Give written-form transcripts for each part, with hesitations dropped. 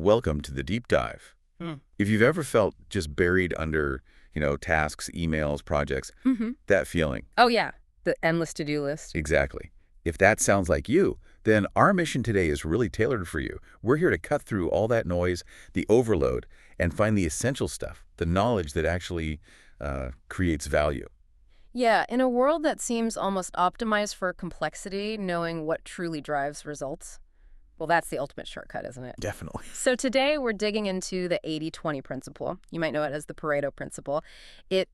Welcome to the deep dive. If you've ever felt just buried under, tasks, emails, projects, that feeling. Oh, yeah. The endless to-do list. Exactly. If that sounds like you, then our mission today is really tailored for you. We're here to cut through all that noise, the overload, and find the essential stuff, the knowledge that actually creates value. Yeah, in a world that seems almost optimized for complexity, knowing what truly drives results, well, that's the ultimate shortcut, isn't it? Definitely. So today we're digging into the 80-20 principle. You might know it as the Pareto Principle. It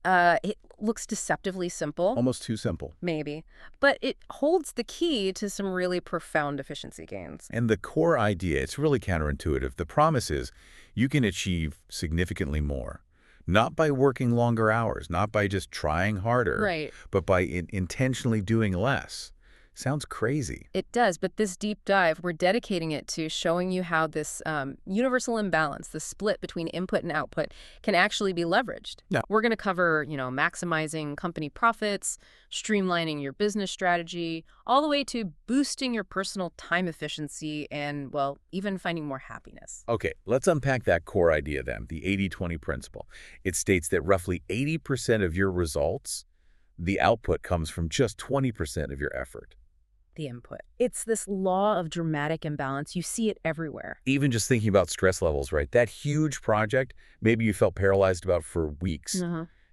looks deceptively simple. Almost too simple. Maybe. But it holds the key to some really profound efficiency gains. And the core idea, it's really counterintuitive. The promise is you can achieve significantly more. Not by working longer hours, not by just trying harder, Right. but by intentionally doing less. Sounds crazy. It does, but this deep dive, we're dedicating it to showing you how this universal imbalance, the split between input and output, can actually be leveraged. Yeah. We're going to cover, maximizing company profits, streamlining your business strategy, all the way to boosting your personal time efficiency and, well, even finding more happiness. Okay, let's unpack that core idea then, the 80-20 principle. It states that roughly 80% of your results, the output comes from just 20% of your effort. The input. It's this law of dramatic imbalance. You see it everywhere. Even just thinking about stress levels, right? That huge project, maybe you felt paralyzed about for weeks.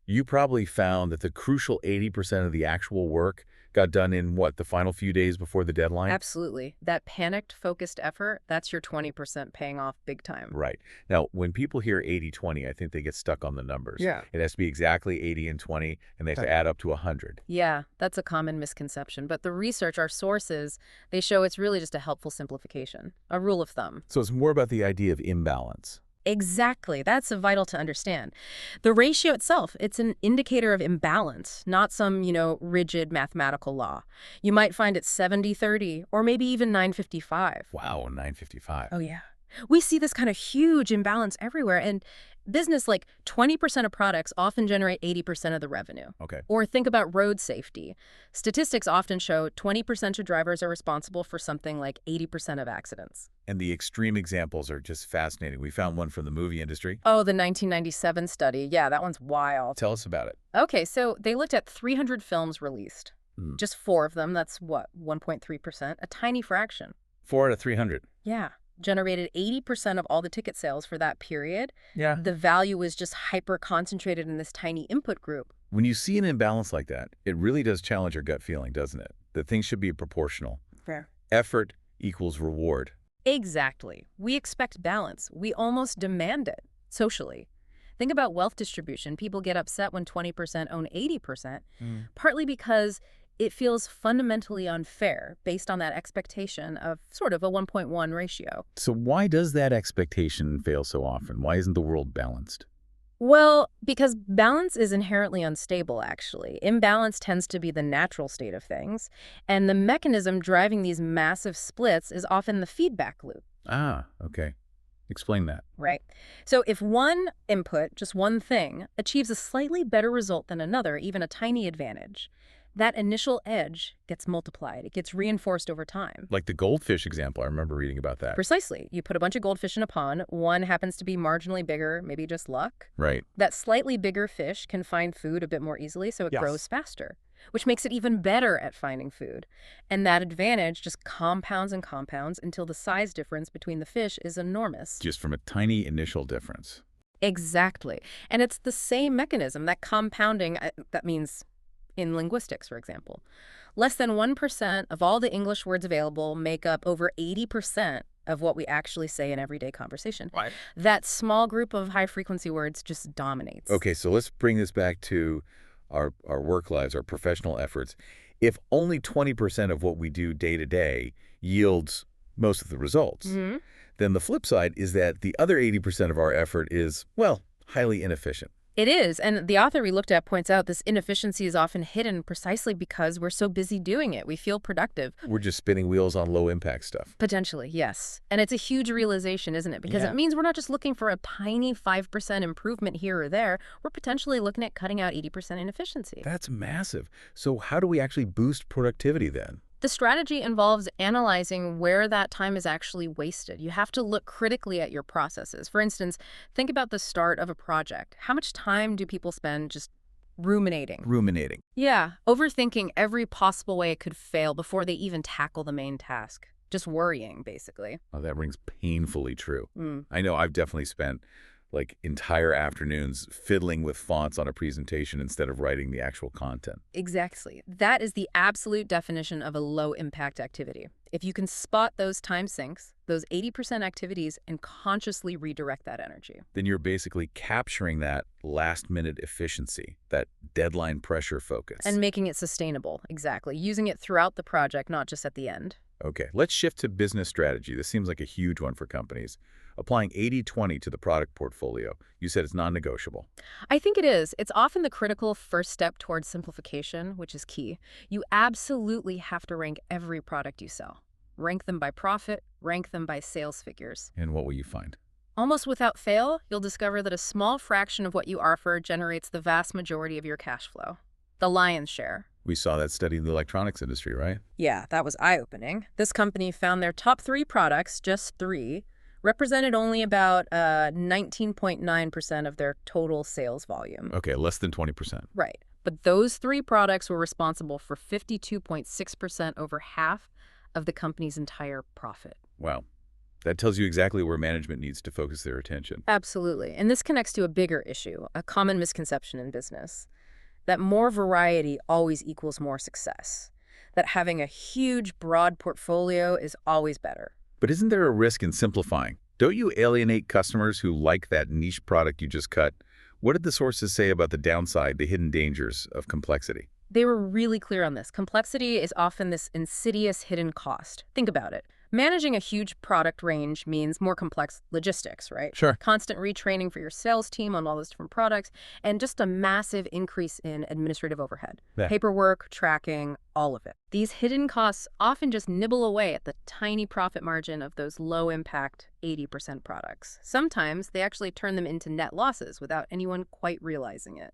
You probably found that the crucial 80% of the actual work got done in, the final few days before the deadline? Absolutely. That panicked, focused effort, that's your 20% paying off big time. Right. Now, when people hear 80-20, I think they get stuck on the numbers. Yeah. It has to be exactly 80 and 20, and they have to add up to 100. Yeah, that's a common misconception. But the research, our sources, they show it's really just a helpful simplification, a rule of thumb. So it's more about the idea of imbalance. Exactly. That's vital to understand. The ratio itself, it's an indicator of imbalance, not some, rigid mathematical law. You might find it 70-30 or maybe even 955. Wow, 955. Oh, yeah. We see this kind of huge imbalance everywhere. And business, like 20% of products often generate 80% of the revenue. Okay. Or think about road safety. Statistics often show 20% of drivers are responsible for something like 80% of accidents. And the extreme examples are just fascinating. We found one from the movie industry. Oh, the 1997 study. Yeah, that one's wild. Tell us about it. Okay, so they looked at 300 films released. Just 4 of them, that's what, 1.3%? A tiny fraction. 4 out of 300. Yeah. Generated 80% of all the ticket sales for that period. Yeah. The value was just hyper-concentrated in this tiny input group. When you see an imbalance like that, it really does challenge your gut feeling, doesn't it? That things should be proportional. Fair. Effort equals reward. Exactly. We expect balance. We almost demand it, socially. Think about wealth distribution. People get upset when 20% own 80%, partly because it feels fundamentally unfair based on that expectation of sort of a 1.1 ratio. So why does that expectation fail so often? Why isn't the world balanced? Well, because balance is inherently unstable, actually. Imbalance tends to be the natural state of things, and the mechanism driving these massive splits is often the feedback loop. Ah, okay. Explain that. Right. So if one input, just one thing, achieves a slightly better result than another, even a tiny advantage, that initial edge gets multiplied. It gets reinforced over time. Like the goldfish example, I remember reading about that. Precisely. You put a bunch of goldfish in a pond. One happens to be marginally bigger, maybe just luck. Right. That slightly bigger fish can find food a bit more easily, so it grows faster, which makes it even better at finding food. And that advantage just compounds and compounds until the size difference between the fish is enormous. Just from a tiny initial difference. Exactly. And it's the same mechanism, that compounding, that means in linguistics, for example. Less than 1% of all the English words available make up over 80% of what we actually say in everyday conversation. Right. That small group of high-frequency words just dominates. Okay, so let's bring this back to our work lives, our professional efforts. If only 20% of what we do day to day yields most of the results, then the flip side is that the other 80% of our effort is, highly inefficient. It is, and the author we looked at points out this inefficiency is often hidden precisely because we're so busy doing it. We feel productive. We're just spinning wheels on low-impact stuff. Potentially, yes. And it's a huge realization, isn't it? Because it means we're not just looking for a tiny 5% improvement here or there. We're potentially looking at cutting out 80% inefficiency. That's massive. So how do we actually boost productivity then? The strategy involves analyzing where that time is actually wasted. You have to look critically at your processes. For instance, think about the start of a project. How much time do people spend just ruminating? Ruminating. Yeah, overthinking every possible way it could fail before they even tackle the main task. Just worrying, basically. Oh, that rings painfully true. Mm. I know I've definitely spent like entire afternoons fiddling with fonts on a presentation instead of writing the actual content. Exactly. That is the absolute definition of a low-impact activity. If you can spot those time sinks, those 80% activities, and consciously redirect that energy. Then you're basically capturing that last-minute efficiency, that deadline pressure focus. And making it sustainable, exactly. Using it throughout the project, not just at the end. Okay, let's shift to business strategy. This seems like a huge one for companies. Applying 80-20 to the product portfolio. You said it's non-negotiable. I think it is. It's often the critical first step towards simplification, which is key. You absolutely have to rank every product you sell. Rank them by profit, rank them by sales figures. And what will you find? Almost without fail, you'll discover that a small fraction of what you offer generates the vast majority of your cash flow. The lion's share. We saw that study in the electronics industry, right? Yeah, that was eye-opening. This company found their top 3 products, just 3, represented only about 19.9% of their total sales volume. Okay, less than 20%. Right. But those 3 products were responsible for 52.6%, over half of the company's entire profit. Wow. That tells you exactly where management needs to focus their attention. Absolutely. And this connects to a bigger issue, a common misconception in business, that more variety always equals more success, that having a huge, broad portfolio is always better. But isn't there a risk in simplifying? Don't you alienate customers who like that niche product you just cut? What did the sources say about the downside, the hidden dangers of complexity? They were really clear on this. Complexity is often this insidious hidden cost. Think about it. Managing a huge product range means more complex logistics, right? Sure. Constant retraining for your sales team on all those different products, and just a massive increase in administrative overhead. Yeah. Paperwork, tracking, all of it. These hidden costs often just nibble away at the tiny profit margin of those low-impact 80% products. Sometimes they actually turn them into net losses without anyone quite realizing it.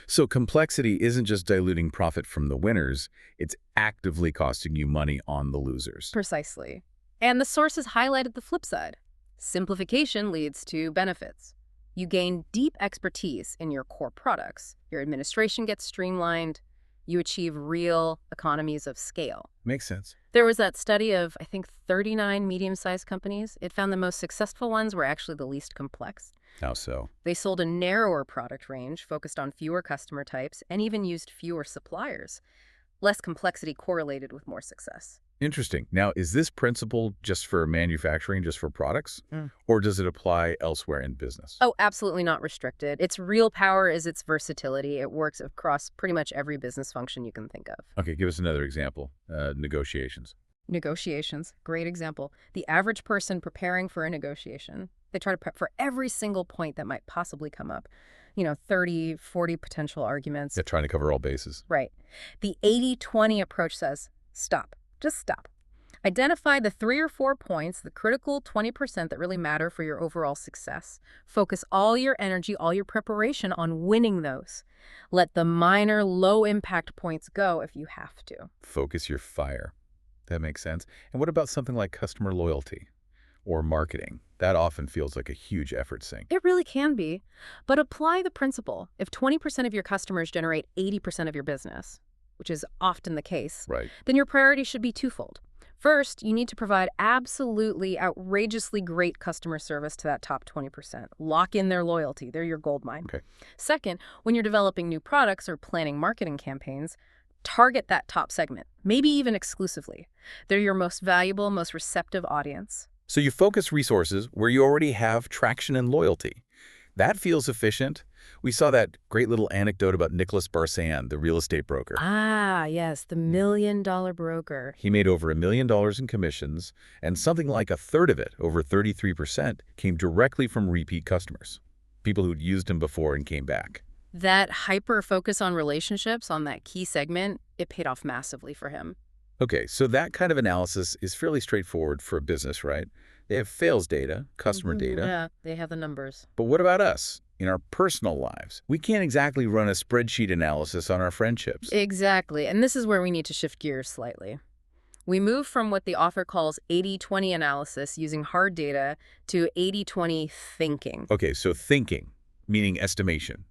So complexity isn't just diluting profit from the winners, it's actively costing you money on the losers. Precisely. And the sources highlighted the flip side. Simplification leads to benefits. You gain deep expertise in your core products. Your administration gets streamlined. You achieve real economies of scale. Makes sense. There was that study of, I think, 39 medium-sized companies. It found the most successful ones were actually the least complex. How so? They sold a narrower product range, focused on fewer customer types, and even used fewer suppliers. Less complexity correlated with more success. Interesting. Now, is this principle just for manufacturing, just for products? Or does it apply elsewhere in business? Oh, absolutely not restricted. Its real power is its versatility. It works across pretty much every business function you can think of. Okay, give us another example. Negotiations. Negotiations, great example. The average person preparing for a negotiation, they try to prep for every single point that might possibly come up. 30, 40 potential arguments. Yeah, trying to cover all bases. Right. The 80-20 approach says, stop. Just stop. Identify the 3 or 4 points, the critical 20% that really matter for your overall success. Focus all your energy, all your preparation on winning those. Let the minor, low-impact points go if you have to. Focus your fire. That makes sense. And what about something like customer loyalty or marketing? That often feels like a huge effort sink. It really can be. But apply the principle. If 20% of your customers generate 80% of your business, which is often the case, Right. then your priority should be twofold. First, you need to provide absolutely outrageously great customer service to that top 20%. Lock in their loyalty. They're your gold mine. Okay. Second, when you're developing new products or planning marketing campaigns, target that top segment, maybe even exclusively. They're your most valuable, most receptive audience. So you focus resources where you already have traction and loyalty. That feels efficient. We saw that great little anecdote about Nicholas Barsan, the real estate broker. Ah, yes, the $1 million broker. He made over $1 million in commissions, and something like a third of it, over 33%, came directly from repeat customers, people who'd used him before and came back. That hyper-focus on relationships, on that key segment, it paid off massively for him. Okay, so that kind of analysis is fairly straightforward for a business, right? They have sales data, customer data. Yeah, they have the numbers. But what about us? In our personal lives, we can't exactly run a spreadsheet analysis on our friendships. Exactly, and this is where we need to shift gears slightly. We move from what the author calls 80-20 analysis using hard data to 80-20 thinking. Okay, so thinking, meaning estimation,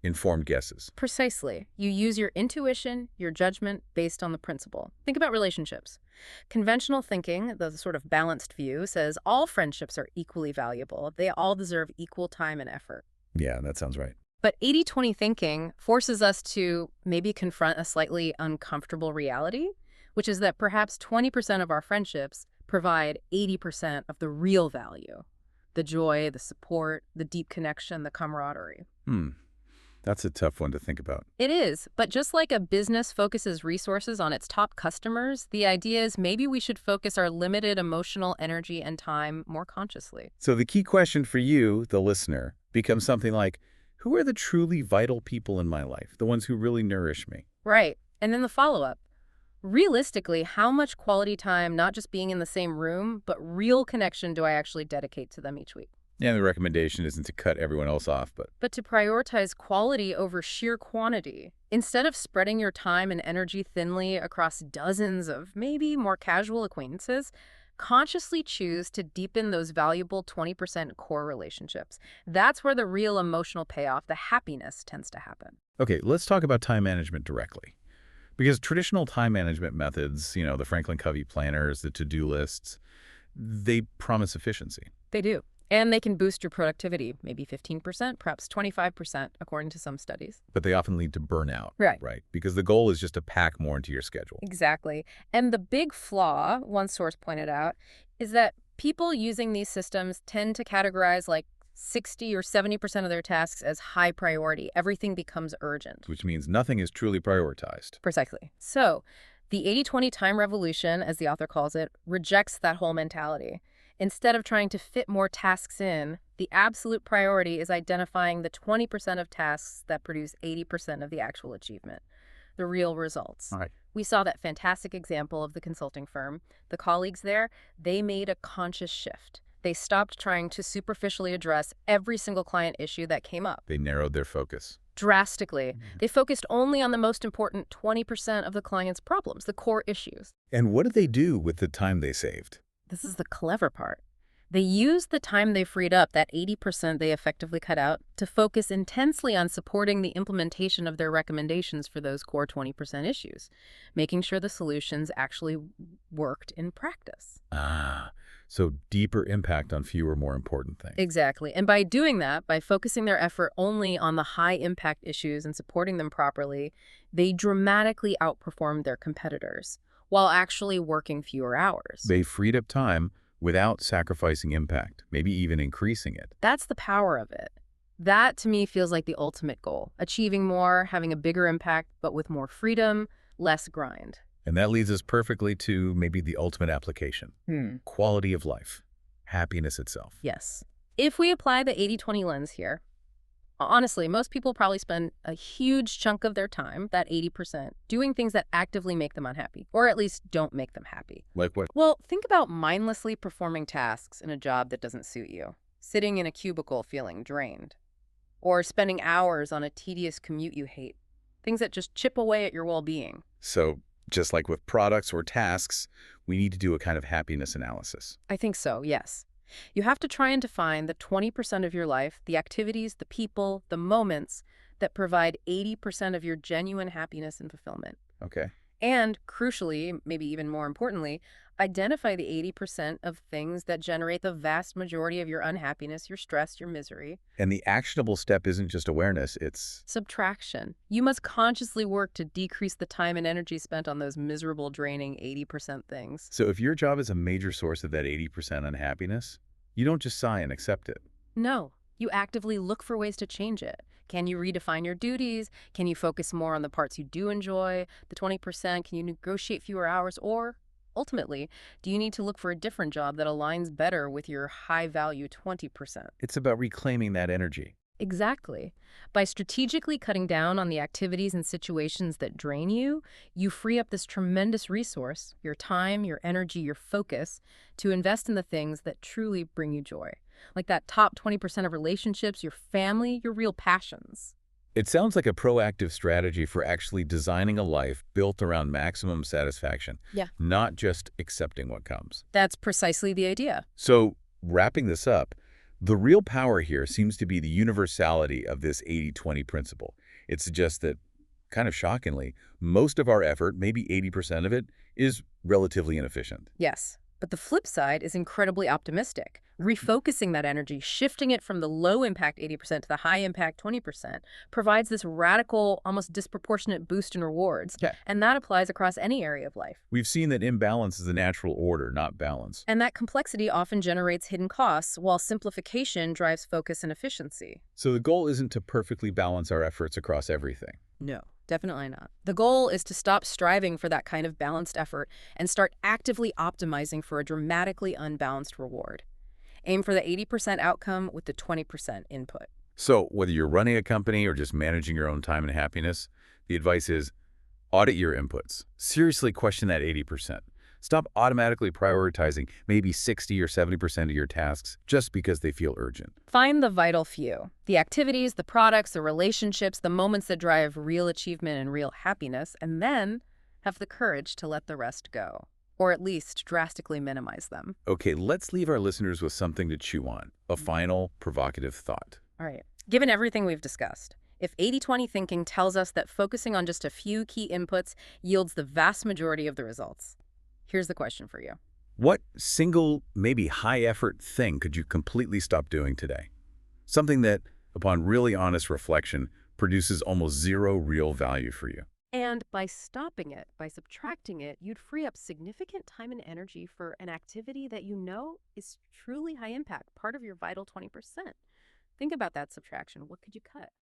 informed guesses. Precisely. You use your intuition, your judgment based on the principle. Think about relationships. Conventional thinking, the sort of balanced view, says all friendships are equally valuable. They all deserve equal time and effort. Yeah, that sounds right. But 80-20 thinking forces us to maybe confront a slightly uncomfortable reality, which is that perhaps 20% of our friendships provide 80% of the real value. The joy, the support, the deep connection, the camaraderie. That's a tough one to think about. It is, but just like a business focuses resources on its top customers, the idea is maybe we should focus our limited emotional energy and time more consciously. So the key question for you, the listener, becomes something like, who are the truly vital people in my life, the ones who really nourish me? Right. And then the follow-up. Realistically, how much quality time, not just being in the same room, but real connection do I actually dedicate to them each week? And the recommendation isn't to cut everyone else off, But to prioritize quality over sheer quantity. Instead of spreading your time and energy thinly across dozens of maybe more casual acquaintances, consciously choose to deepen those valuable 20% core relationships. That's where the real emotional payoff, the happiness, tends to happen. Okay, let's talk about time management directly. Because traditional time management methods, the Franklin Covey planners, the to-do lists, they promise efficiency. They do. And they can boost your productivity, maybe 15%, perhaps 25%, according to some studies. But they often lead to burnout. Right. Because the goal is just to pack more into your schedule. Exactly. And the big flaw, one source pointed out, is that people using these systems tend to categorize like 60 or 70% of their tasks as high priority. Everything becomes urgent. Which means nothing is truly prioritized. Precisely. So the 80-20 time revolution, as the author calls it, rejects that whole mentality. Instead of trying to fit more tasks in, the absolute priority is identifying the 20% of tasks that produce 80% of the actual achievement, the real results. All right. We saw that fantastic example of the consulting firm. The colleagues there, they made a conscious shift. They stopped trying to superficially address every single client issue that came up. They narrowed their focus. Drastically. They focused only on the most important 20% of the client's problems, the core issues. And what did they do with the time they saved? This is the clever part. They used the time they freed up, that 80% they effectively cut out, to focus intensely on supporting the implementation of their recommendations for those core 20% issues, making sure the solutions actually worked in practice. So deeper impact on fewer, more important things. Exactly. And by doing that, by focusing their effort only on the high-impact issues and supporting them properly, they dramatically outperformed their competitors while actually working fewer hours. They freed up time without sacrificing impact, maybe even increasing it. That's the power of it. That, to me, feels like the ultimate goal. Achieving more, having a bigger impact, but with more freedom, less grind. And that leads us perfectly to maybe the ultimate application. Quality of life. Happiness itself. Yes. If we apply the 80-20 lens here, honestly, most people probably spend a huge chunk of their time, that 80%, doing things that actively make them unhappy, or at least don't make them happy. Like what? Well, think about mindlessly performing tasks in a job that doesn't suit you, sitting in a cubicle feeling drained, or spending hours on a tedious commute you hate, things that just chip away at your well-being. So, just like with products or tasks, we need to do a kind of happiness analysis. I think so, yes. You have to try and define the 20% of your life, the activities, the people, the moments that provide 80% of your genuine happiness and fulfillment. Okay. And crucially, maybe even more importantly, identify the 80% of things that generate the vast majority of your unhappiness, your stress, your misery. And the actionable step isn't just awareness, it's Subtraction. You must consciously work to decrease the time and energy spent on those miserable, draining 80% things. So if your job is a major source of that 80% unhappiness, you don't just sigh and accept it. No, you actively look for ways to change it. Can you redefine your duties? Can you focus more on the parts you do enjoy? The 20%, can you negotiate fewer hours? Or, ultimately, do you need to look for a different job that aligns better with your high-value 20%? It's about reclaiming that energy. Exactly. By strategically cutting down on the activities and situations that drain you, you free up this tremendous resource, your time, your energy, your focus, to invest in the things that truly bring you joy. Like that top 20% of relationships, your family, your real passions. It sounds like a proactive strategy for actually designing a life built around maximum satisfaction, Yeah. not just accepting what comes. That's precisely the idea. So, wrapping this up, the real power here seems to be the universality of this 80-20 principle. It suggests that, kind of shockingly, most of our effort, maybe 80% of it, is relatively inefficient. Yes. But the flip side is incredibly optimistic. Refocusing that energy, shifting it from the low-impact 80% to the high-impact 20%, provides this radical, almost disproportionate boost in rewards. Okay. And that applies across any area of life. We've seen that imbalance is a natural order, not balance. And that complexity often generates hidden costs, while simplification drives focus and efficiency. So the goal isn't to perfectly balance our efforts across everything. No, definitely not. The goal is to stop striving for that kind of balanced effort and start actively optimizing for a dramatically unbalanced reward. Aim for the 80% outcome with the 20% input. So whether you're running a company or just managing your own time and happiness, the advice is audit your inputs. Seriously question that 80%. Stop automatically prioritizing maybe 60 or 70% of your tasks just because they feel urgent. Find the vital few. The activities, the products, the relationships, the moments that drive real achievement and real happiness, and then have the courage to let the rest go. Or at least drastically minimize them. Okay, let's leave our listeners with something to chew on. A final, provocative thought. All right. Given everything we've discussed, if 80-20 thinking tells us that focusing on just a few key inputs yields the vast majority of the results, here's the question for you. What single, maybe high-effort thing could you completely stop doing today? Something that, upon really honest reflection, produces almost zero real value for you. And by stopping it, by subtracting it, you'd free up significant time and energy for an activity that you know is truly high impact, part of your vital 20%. Think about that subtraction. What could you cut?